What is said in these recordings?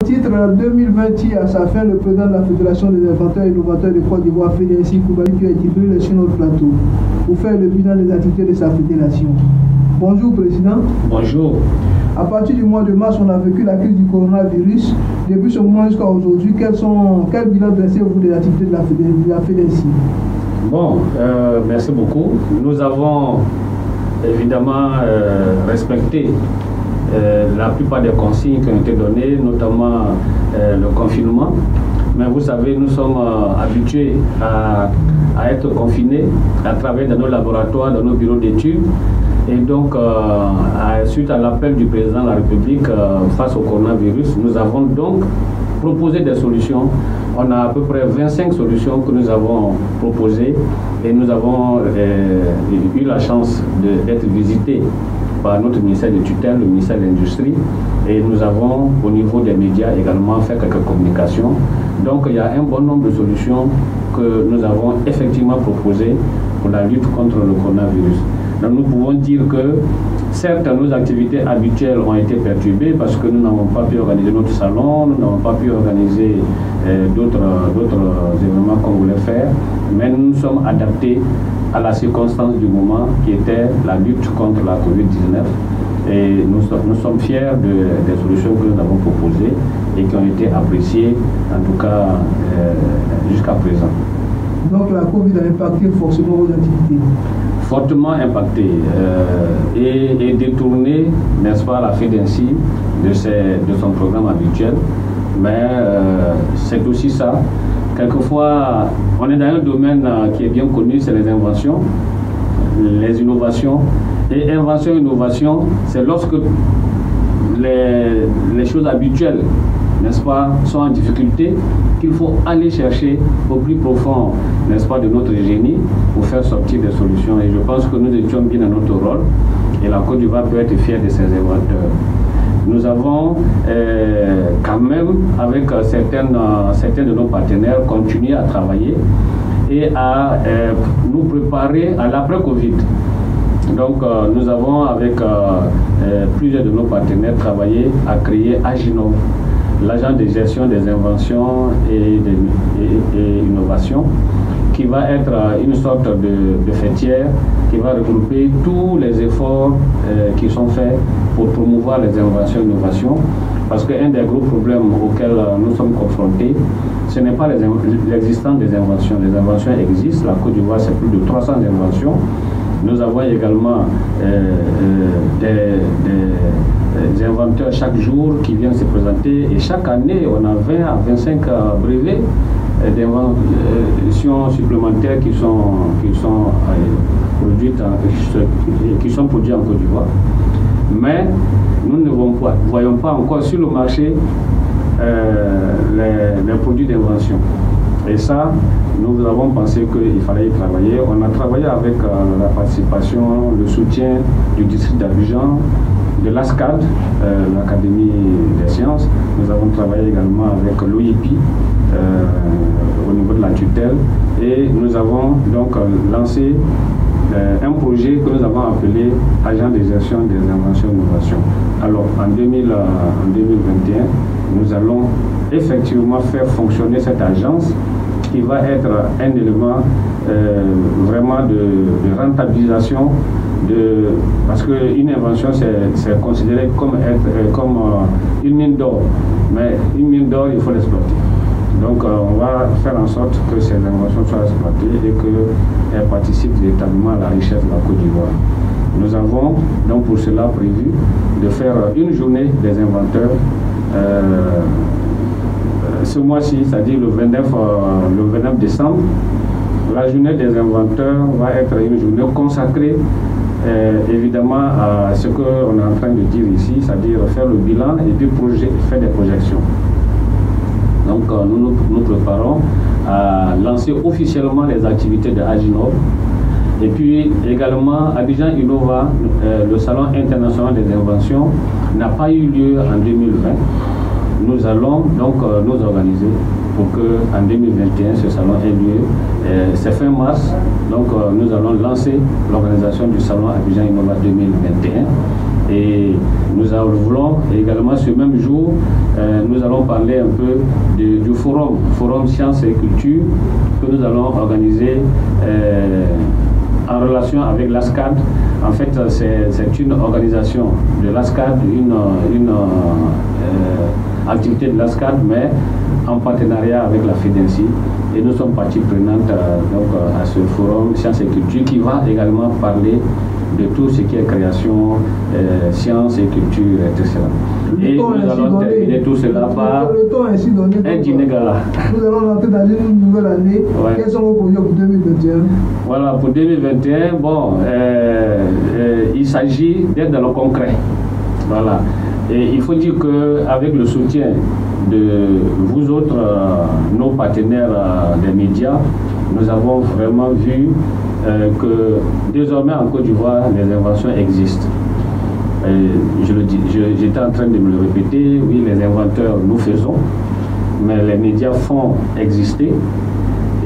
Titre 2020 à sa fin, le président de la Fédération des inventeurs et innovateurs de Côte d'Ivoire, Fédération Koulibaly, qui a été venu sur notre plateau pour faire le bilan des activités de sa fédération. Bonjour Président. Bonjour. À partir du mois de mars, on a vécu la crise du coronavirus. Depuis ce moment jusqu'à aujourd'hui, quel bilan dressez-vous des activités de la Fédération? Bon, merci beaucoup. Nous avons évidemment respecté la plupart des consignes qui ont été données, notamment le confinement. Mais vous savez, nous sommes habitués à être confinés, à travailler dans nos laboratoires, dans nos bureaux d'études. Et donc, suite à l'appel du président de la République face au coronavirus, nous avons donc proposé des solutions. On a à peu près 25 solutions que nous avons proposées et nous avons eu la chance d'être visités par notre ministère de tutelle, le ministère de l'Industrie, et nous avons au niveau des médias également fait quelques communications. Donc il y a un bon nombre de solutions que nous avons effectivement proposées pour la lutte contre le coronavirus. Donc nous pouvons dire que certes nos activités habituelles ont été perturbées parce que nous n'avons pas pu organiser notre salon, nous n'avons pas pu organiser d'autres événements qu'on voulait faire, mais nous nous sommes adaptés à la circonstance du moment qui était la lutte contre la COVID-19 et nous sommes fiers des solutions que nous avons proposées et qui ont été appréciées en tout cas jusqu'à présent. Donc la COVID a impacté forcément vos activités? Fortement impacté et détourné, n'est-ce pas, la Fédération de son programme habituel. Mais c'est aussi ça. Quelquefois, on est dans un domaine qui est bien connu, c'est les inventions, les innovations. Et invention et innovation, c'est lorsque les choses habituelles, n'est-ce pas, sont en difficulté, qu'il faut aller chercher au plus profond, n'est-ce pas, de notre génie pour faire sortir des solutions. Et je pense que nous étions bien dans notre rôle et la Côte d'Ivoire peut être fière de ses inventeurs. Nous avons quand même, avec certains de nos partenaires, continué à travailler et à nous préparer à l'après-Covid. Donc nous avons avec plusieurs de nos partenaires travaillé à créer Aginov, l'agent de gestion des inventions et innovations, qui va être une sorte de fêtière qui va regrouper tous les efforts qui sont faits pour promouvoir les inventions et innovations. Parce qu'un des gros problèmes auxquels nous sommes confrontés, ce n'est pas l'existence des inventions. Les inventions existent. La Côte d'Ivoire, c'est plus de 300 inventions. Nous avons également des inventeurs chaque jour qui viennent se présenter et chaque année on a 20 à 25 brevets d'inventions supplémentaires qui sont produits en Côte d'Ivoire. Mais nous ne voyons pas encore sur le marché les produits d'invention. Et ça, nous avons pensé qu'il fallait y travailler. On a travaillé avec la participation, le soutien du district d'Abidjan, de l'ASCAD, l'Académie des sciences. Nous avons travaillé également avec l'OIPI au niveau de la tutelle. Et nous avons donc lancé un projet que nous avons appelé Agent de gestion des inventions et innovations. Alors en 2021, nous allons effectivement faire fonctionner cette agence qui va être un élément vraiment de rentabilisation, parce qu'une invention c'est considéré comme une mine d'or, mais une mine d'or il faut l'exploiter. Donc on va faire en sorte que ces inventions soient exploitées et qu'elles participent véritablement à la richesse de la Côte d'Ivoire. Nous avons donc pour cela prévu de faire une journée des inventeurs ce mois-ci, c'est-à-dire le 29 décembre. La journée des inventeurs va être une journée consacrée évidemment à ce qu'on est en train de dire ici, c'est-à-dire faire le bilan et puis faire des projections. Donc nous nous préparons à lancer officiellement les activités de Aginov. Et puis également Abidjan Innova, le salon international des inventions, n'a pas eu lieu en 2020. Nous allons donc nous organiser pour qu'en 2021 ce salon ait lieu. C'est fin mars, donc nous allons lancer l'organisation du salon Abidjan Innova 2021 Et nous voulons également ce même jour, nous allons parler un peu du forum Sciences et Culture que nous allons organiser en relation avec l'ASCAD. En fait, c'est une organisation de l'ASCAD, une activité de l'ASCAD, mais en partenariat avec la FEDENSI. Et nous sommes partie prenante à ce forum Sciences et Culture qui va également parler de tout ce qui est création, sciences et culture, etc. Et nous allons terminer tout cela par un dîner gala. Nous allons rentrer dans une nouvelle année. Ouais. Quels sont vos projets pour 2021? Voilà, pour 2021, bon, il s'agit d'être dans le concret. Voilà. Et il faut dire qu'avec le soutien de vous autres, nos partenaires des médias, nous avons vraiment vu que désormais en Côte d'Ivoire, les inventions existent. Je le dis, j'étais en train de me le répéter, oui, les inventeurs nous faisons, mais les médias font exister.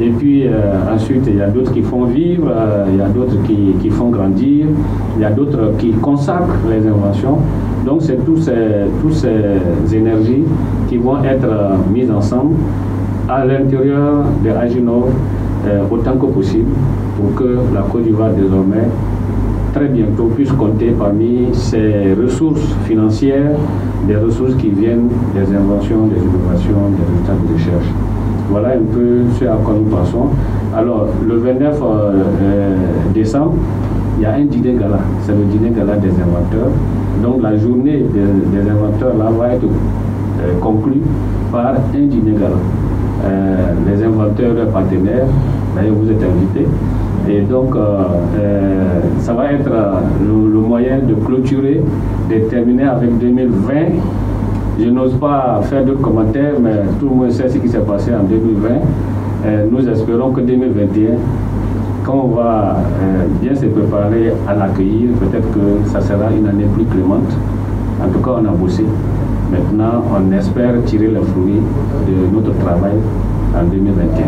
Et puis ensuite, il y a d'autres qui font vivre, il y a d'autres qui font grandir, il y a d'autres qui consacrent les inventions. Donc c'est toutes ces énergies qui vont être mises ensemble à l'intérieur de Aginov autant que possible pour que la Côte d'Ivoire désormais très bientôt puisse compter parmi ces ressources financières, des ressources qui viennent des inventions, des innovations, des résultats de recherche. Voilà un peu ce à quoi nous pensons. Alors, le 29 décembre, il y a un dîner gala. C'est le dîner gala des inventeurs. Donc, la journée des inventeurs là va être conclue par un dîner gala. Les inventeurs, leurs partenaires, d'ailleurs, vous êtes invités. Et donc, ça va être le moyen de clôturer, de terminer avec 2020. Je n'ose pas faire d'autres commentaires, mais tout le monde sait ce qui s'est passé en 2020. Nous espérons que 2021, quand on va bien se préparer à l'accueillir, peut-être que ça sera une année plus clémente. En tout cas, on a bossé. Maintenant, on espère tirer les fruits de notre travail en 2021.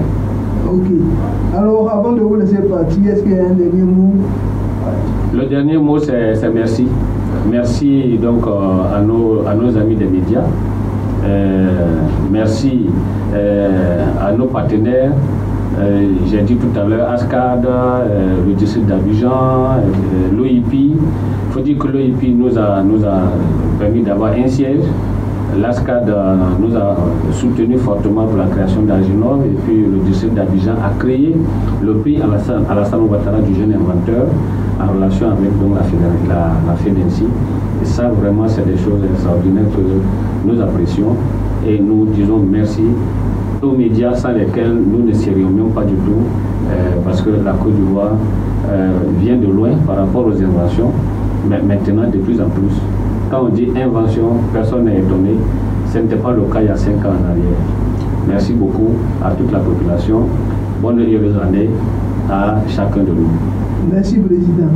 Ok. Alors, avant de vous laisser partir, est-ce qu'il y a un dernier mot? Le dernier mot, c'est merci. Merci donc à nos amis des médias. Merci à nos partenaires. J'ai dit tout à l'heure, ASCAD, le district d'Abidjan, l'OIP. Il faut dire que l'OIP nous a permis d'avoir un siège. L'ASCAD nous a soutenu fortement pour la création d'Aginov et puis le district d'Abidjan a créé le prix Alassane Ouattara du jeune inventeur en relation avec donc, la FEDENSI. Et ça, vraiment, c'est des choses extraordinaires que nous apprécions et nous disons merci aux médias sans lesquels nous ne serions même pas du tout parce que la Côte d'Ivoire vient de loin par rapport aux inventions, mais maintenant de plus en plus. Quand on dit invention, personne n'est étonné. Ce n'était pas le cas il y a 5 ans en arrière. Merci beaucoup à toute la population. Bonne et heureuse année à chacun de nous. Merci, Président.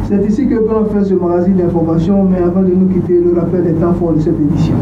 C'est ici que l'on fait ce magazine d'information, mais avant de nous quitter, le rappel des temps forts de cette édition.